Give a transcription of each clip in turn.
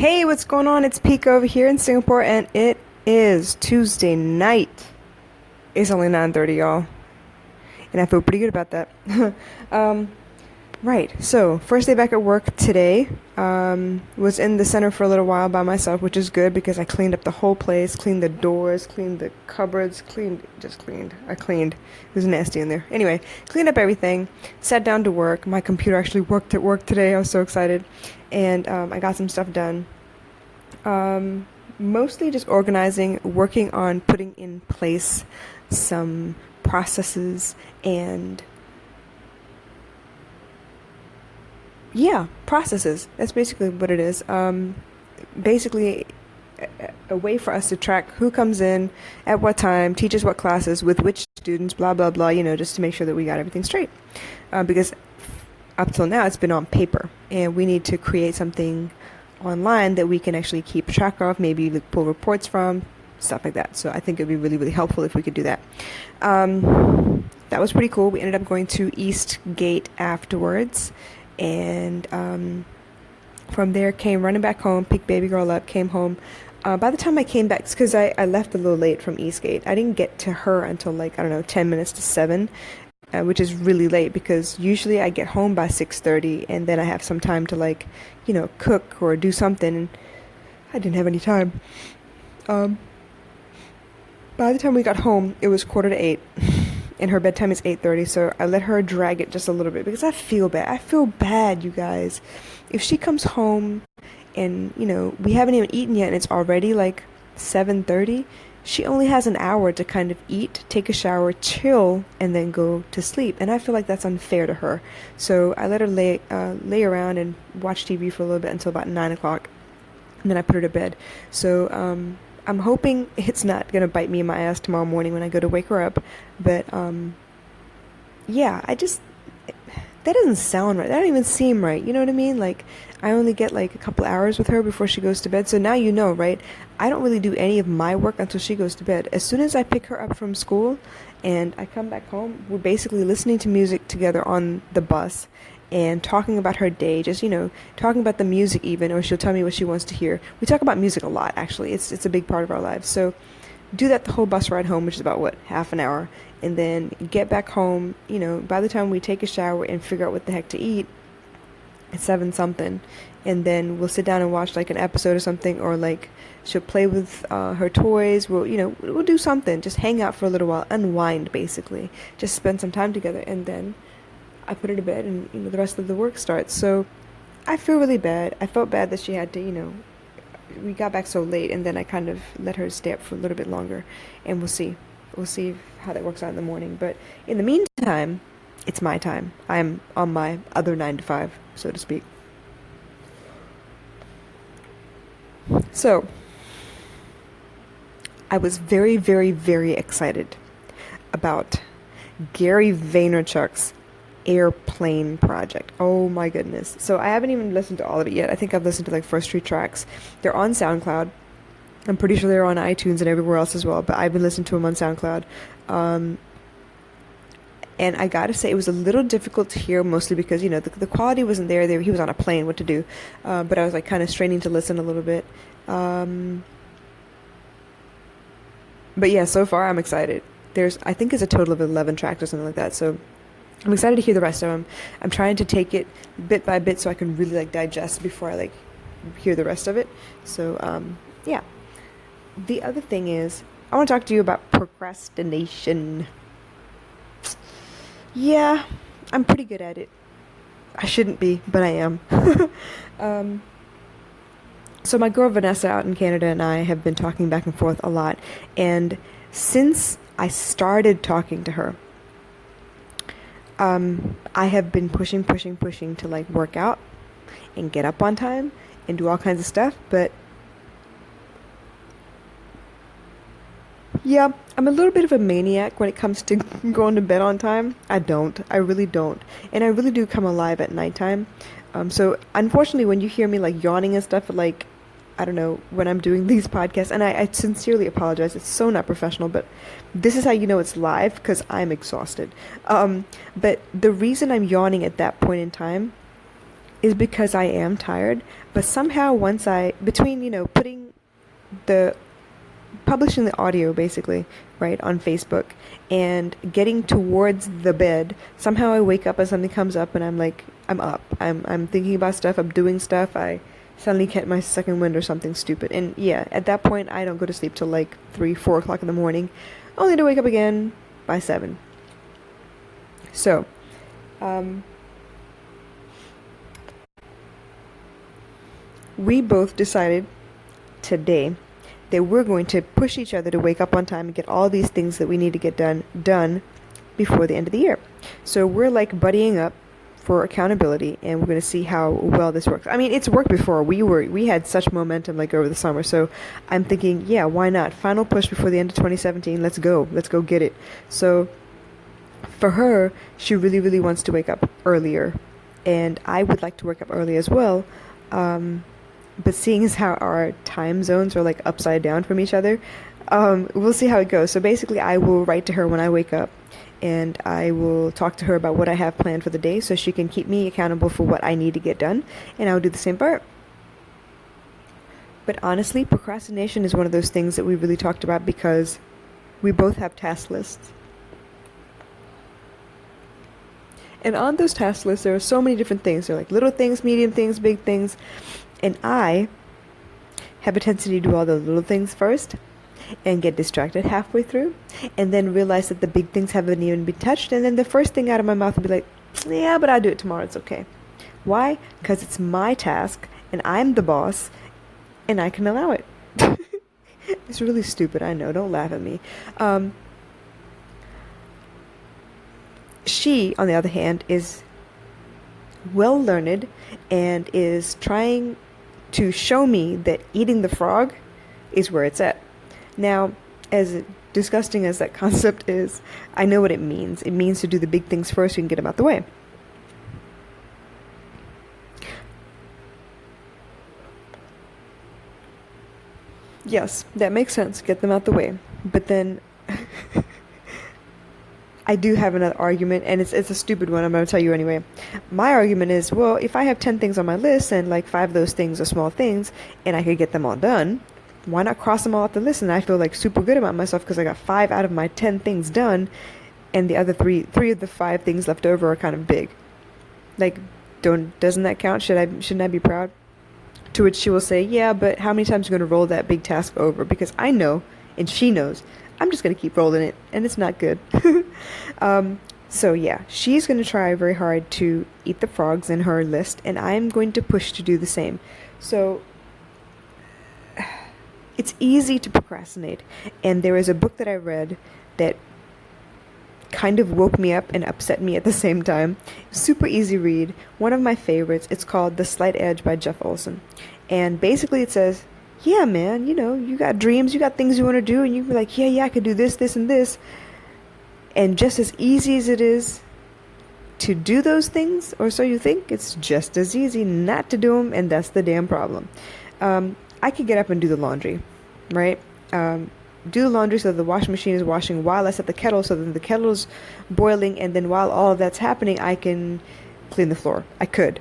Hey, what's going on? It's Pika over here in Singapore, and it is Tuesday night. It's only 9:30, y'all, and I feel pretty good about that. um, right. So, first day back at work today. Was in the center for a little while by myself, which is good because I cleaned up the whole place, cleaned the doors, cleaned the cupboards, cleaned. I cleaned. It was nasty in there. Anyway, cleaned up everything. Sat down to work. My computer actually worked at work today. I was so excited, and I got some stuff done. Mostly just organizing, working on putting in place some processes and yeah, processes. That's basically what it is. Basically, a way for us to track who comes in, at what time, teaches what classes, with which students, blah, blah, blah, just to make sure that we got everything straight. Because up till now, it's been on paper, and we need to create something online that we can actually keep track of, maybe pull reports from, stuff like that. So I think it'd be really, really helpful if we could do that. That was pretty cool. We ended up going to East Gate afterwards, and from there came running back home, picked baby girl up, came home. By the time I came back, because I left a little late from Eastgate, I didn't get to her until 10 minutes to 7, which is really late because usually I get home by 6:30 and then I have some time to cook or do something. And I didn't have any time. By the time we got home, it was 7:45, and her bedtime is 8:30, so I let her drag it just a little bit because I feel bad. I feel bad, you guys. If she comes home and, we haven't even eaten yet and it's already 7:30, she only has an hour to kind of eat, take a shower, chill, and then go to sleep. And I feel like that's unfair to her. So I let her lay around and watch TV for a little bit until about 9 o'clock. And then I put her to bed. So I'm hoping it's not going to bite me in my ass tomorrow morning when I go to wake her up. But yeah, that doesn't sound right. That doesn't even seem right. You know what I mean? I only get a couple hours with her before she goes to bed. So now you know, right? I don't really do any of my work until she goes to bed. As soon as I pick her up from school and I come back home, we're basically listening to music together on the bus and talking about her day, just, talking about the music even, or she'll tell me what she wants to hear. We talk about music a lot, actually. It's a big part of our lives. So do that the whole bus ride home, which is about, half an hour. And then get back home, by the time we take a shower and figure out what the heck to eat, it's 7 something. And then we'll sit down and watch an episode or something, or she'll play with her toys. We'll do something, just hang out for a little while, unwind basically, just spend some time together. And then I put her to bed, and the rest of the work starts. So I feel really bad. I felt bad that she had to, we got back so late, and then I kind of let her stay up for a little bit longer, and we'll see how that works out in the morning. But in the meantime, it's my time. I'm on my other 9 to 5, so to speak. So I was very, very, very excited about Gary Vaynerchuk's airplane project. Oh my goodness. So I haven't even listened to all of it yet. I think I've listened to first 3 tracks. They're on SoundCloud. I'm pretty sure they're on iTunes and everywhere else as well, but I've been listening to them on SoundCloud. And I gotta say, it was a little difficult to hear, mostly because, the quality wasn't there. He was on a plane, what to do. But I was kind of straining to listen a little bit. But yeah, so far I'm excited. I think it's a total of 11 tracks or something like that. So I'm excited to hear the rest of them. I'm trying to take it bit by bit so I can really digest before I hear the rest of it. So yeah. The other thing is, I want to talk to you about procrastination. Yeah, I'm pretty good at it. I shouldn't be, but I am. So my girl Vanessa out in Canada and I have been talking back and forth a lot. And since I started talking to her, I have been pushing to work out and get up on time and do all kinds of stuff. But yeah, I'm a little bit of a maniac when it comes to going to bed on time. I really don't. And I really do come alive at nighttime. So unfortunately, when you hear me yawning and stuff, I don't know, when I'm doing these podcasts, and I sincerely apologize. It's so not professional, but this is how you know it's live, because I'm exhausted. But the reason I'm yawning at that point in time is because I am tired. But somehow once between, putting the publishing the audio basically, right, on Facebook and getting towards the bed, somehow I wake up and something comes up and I'm like, I'm up. I'm thinking about stuff, I'm doing stuff, I suddenly get my second wind or something stupid. And yeah, at that point I don't go to sleep till like 3, 4 o'clock in the morning, only to wake up again by 7. So, we both decided today that we're going to push each other to wake up on time and get all these things that we need to get done before the end of the year. So we're like buddying up for accountability, and we're going to see how well this works. I mean, it's worked before. We had such momentum like over the summer. So I'm thinking, yeah, why not? Final push before the end of 2017. Let's go get it. So for her, she really, really wants to wake up earlier, and I would like to wake up early as well. But seeing as how our time zones are like upside down from each other, we'll see how it goes. So basically, I will write to her when I wake up, and I will talk to her about what I have planned for the day so she can keep me accountable for what I need to get done, and I'll do the same for her. But honestly, procrastination is one of those things that we really talked about because we both have task lists. And on those task lists, there are so many different things. There are like little things, medium things, big things. And I have a tendency to do all the little things first and get distracted halfway through and then realize that the big things haven't even been touched. And then the first thing out of my mouth will be like, yeah, but I'll do it tomorrow. It's okay. Why? Because it's my task and I'm the boss and I can allow it. It's really stupid. I know. Don't laugh at me. She, on the other hand, is well learned and is trying to show me that eating the frog is where it's at. Now, as disgusting as that concept is, I know what it means. It means to do the big things first so you can get them out the way. Yes, that makes sense. Get them out the way. But then I do have another argument, and it's a stupid one. I'm going to tell you anyway. My argument is, well, if I have 10 things on my list and like 5 of those things are small things and I could get them all done, why not cross them all off the list? And I feel like super good about myself because I got 5 out of my 10 things done, and the other three of the 5 things left over are kind of big. Like, doesn't that count? Shouldn't I be proud? To which she will say, yeah, but how many times are you going to roll that big task over? Because I know, and she knows, I'm just going to keep rolling it, and it's not good. So yeah, she's going to try very hard to eat the frogs in her list, and I'm going to push to do the same. So it's easy to procrastinate, and there is a book that I read that kind of woke me up and upset me at the same time. Super easy read, one of my favorites. It's called The Slight Edge by Jeff Olson, and basically it says, yeah, man, you got dreams, you got things you want to do, and you be like, yeah, I could do this, this, and this. And just as easy as it is to do those things, or so you think, it's just as easy not to do them, and that's the damn problem. I could get up and do the laundry, right? Do the laundry so that the washing machine is washing while I set the kettle so that the kettle's boiling, and then while all of that's happening, I can clean the floor. I could.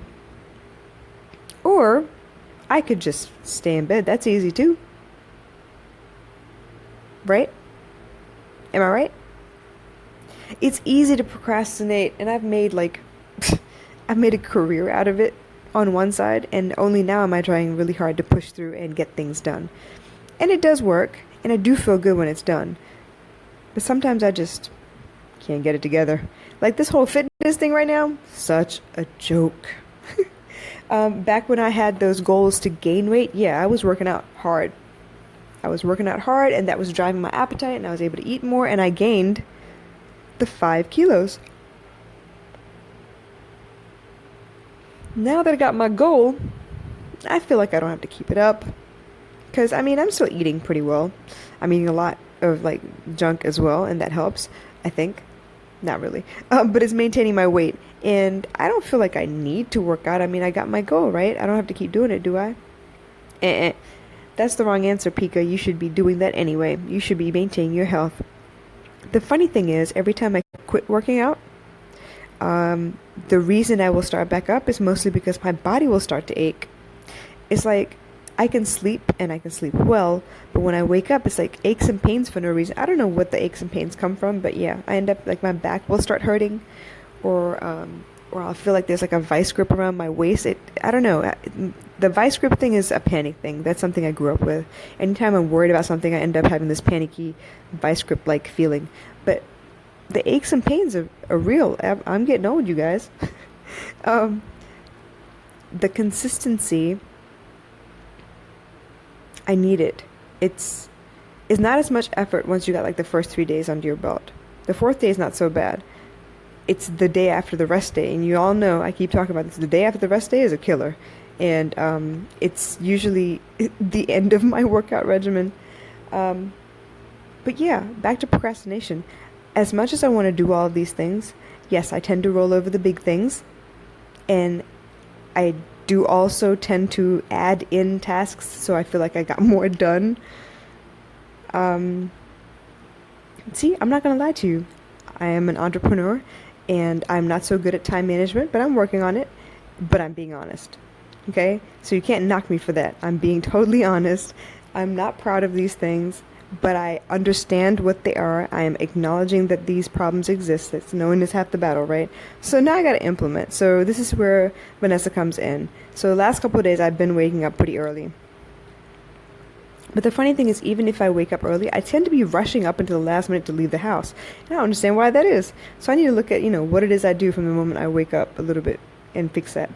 Or I could just stay in bed. That's easy too. Right? Am I right? It's easy to procrastinate, and I've made a career out of it on one side, and only now am I trying really hard to push through and get things done. And it does work, and I do feel good when it's done. But sometimes I just can't get it together. Like this whole fitness thing right now, such a joke. Back when I had those goals to gain weight, yeah, I was working out hard. And that was driving my appetite, and I was able to eat more, and I gained the 5 kilos. Now that I got my goal, I feel like I don't have to keep it up. Because, I'm still eating pretty well. I'm eating a lot of, junk as well, and that helps, I think. Not really. But it's maintaining my weight. And I don't feel like I need to work out. I got my goal, right? I don't have to keep doing it, do I? That's the wrong answer, Pika. You should be doing that anyway. You should be maintaining your health. The funny thing is, every time I quit working out, The reason I will start back up is mostly because my body will start to ache. It's like I can sleep and I can sleep well, but when I wake up, it's like aches and pains for no reason. I don't know what the aches and pains come from, but yeah, I end up like my back will start hurting, or I'll feel like there's like a vice grip around my waist. I don't know. The vice grip thing is a panic thing. That's something I grew up with. Anytime I'm worried about something, I end up having this panicky vice grip like feeling. But the aches and pains are real. I'm getting old, you guys. The consistency, I need it. It's not as much effort once you got like the first 3 days under your belt. The fourth day is not so bad. It's the day after the rest day, and you all know I keep talking about this. The day after the rest day is a killer, and it's usually the end of my workout regimen. But yeah, back to procrastination. As much as I want to do all of these things, yes, I tend to roll over the big things, and I do also tend to add in tasks so I feel like I got more done. See, I'm not going to lie to you. I am an entrepreneur, and I'm not so good at time management, but I'm working on it. But I'm being honest. Okay? So you can't knock me for that. I'm being totally honest. I'm not proud of these things, but I understand what they are. I am acknowledging that these problems exist. That's knowing is half the battle, right? So now I got to implement. So this is where Vanessa comes in. So the last couple of days I've been waking up pretty early. But the funny thing is, even if I wake up early, I tend to be rushing up until the last minute to leave the house. And I don't understand why that is. So I need to look at, what it is I do from the moment I wake up a little bit and fix that.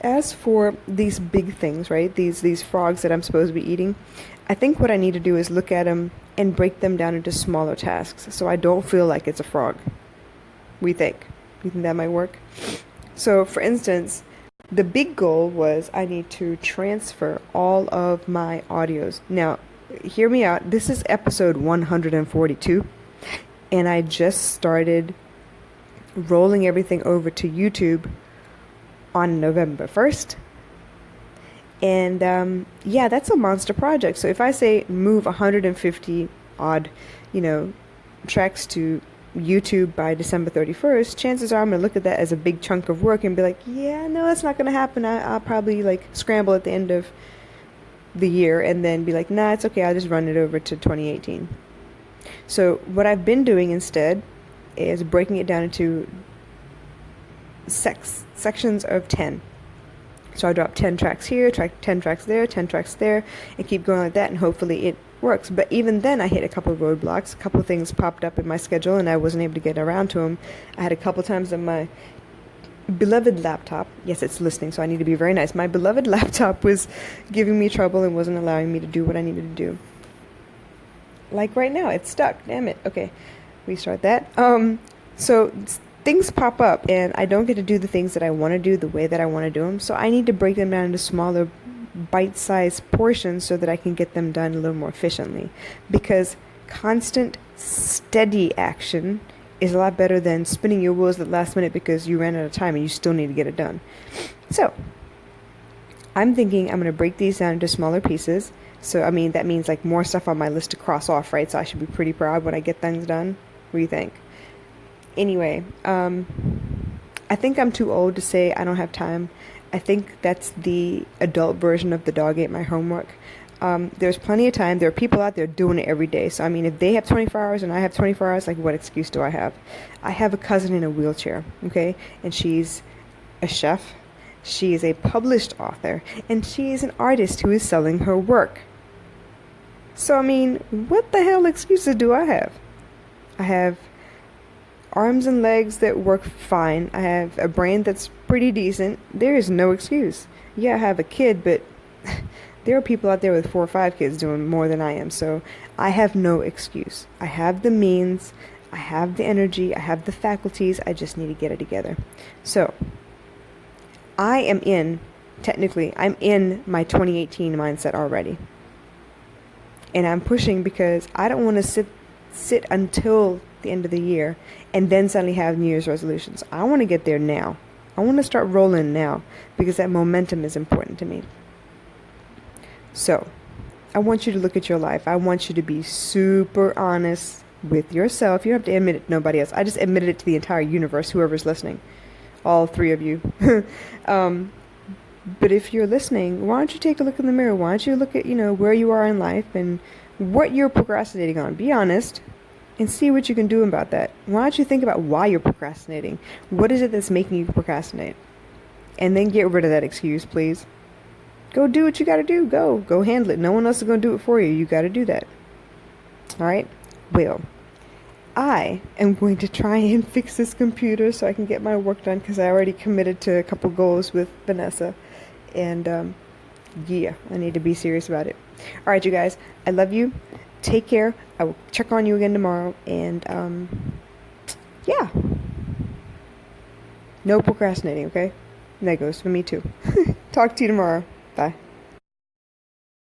As for these big things, right, these frogs that I'm supposed to be eating, I think what I need to do is look at them and break them down into smaller tasks so I don't feel like it's a frog. We think. You think that might work? So, for instance, the big goal was I need to transfer all of my audios. Now, hear me out. This is episode 142, and I just started rolling everything over to YouTube on November 1st. And yeah, that's a monster project. So if I say move 150 odd, tracks to YouTube by December 31st, chances are I'm going to look at that as a big chunk of work and be like, yeah, no, that's not going to happen. I'll probably scramble at the end of the year and then be like, nah, it's okay. I'll just run it over to 2018. So what I've been doing instead is breaking it down into sections of 10. So I drop 10 tracks here, 10 tracks there, 10 tracks there, and keep going like that, and hopefully it works. But even then, I hit a couple of roadblocks. A couple of things popped up in my schedule, and I wasn't able to get around to them. I had a couple times that my beloved laptop, yes, it's listening, so I need to be very nice. My beloved laptop was giving me trouble and wasn't allowing me to do what I needed to do. Like right now, it's stuck. Damn it. Okay, restart that. So things pop up, and I don't get to do the things that I want to do the way that I want to do them. So I need to break them down into smaller bite-sized portions so that I can get them done a little more efficiently, because constant steady action is a lot better than spinning your wheels at the last minute because you ran out of time and you still need to get it done. So I'm thinking I'm going to break these down into smaller pieces. So that means more stuff on my list to cross off, right? So I should be pretty proud when I get things done. What do you think? Anyway, I think I'm too old to say I don't have time. I think that's the adult version of the dog ate my homework. There's plenty of time. There are people out there doing it every day. So, if they have 24 hours and I have 24 hours, what excuse do I have? I have a cousin in a wheelchair, okay? And she's a chef. She is a published author. And she is an artist who is selling her work. So, what the hell excuses do I have? I have arms and legs that work fine. I have a brain that's pretty decent. There is no excuse. Yeah, I have a kid, but there are people out there with 4 or 5 kids doing more than I am. So I have no excuse. I have the means. I have the energy. I have the faculties. I just need to get it together. So I'm in my 2018 mindset already. And I'm pushing because I don't want to sit until the end of the year and then suddenly have New Year's resolutions. I want to get there now. I want to start rolling now because that momentum is important to me. So I want you to look at your life. I want you to be super honest with yourself. You don't have to admit it to nobody else. I just admitted it to the entire universe, whoever's listening. All three of you. But if you're listening, why don't you take a look in the mirror? Why don't you look at, where you are in life and what you're procrastinating on? Be honest and see what you can do about that. Why don't you think about why you're procrastinating? What is it that's making you procrastinate? And then get rid of that excuse, please. Go do what you got to do. Go handle it. No one else is going to do it for you. You got to do that. All right? Well, I am going to try and fix this computer so I can get my work done because I already committed to a couple goals with Vanessa. And yeah, I need to be serious about it. All right, you guys. I love you. Take care. I will check on you again tomorrow. And yeah. No procrastinating, okay? That goes for me too. Talk to you tomorrow. Bye.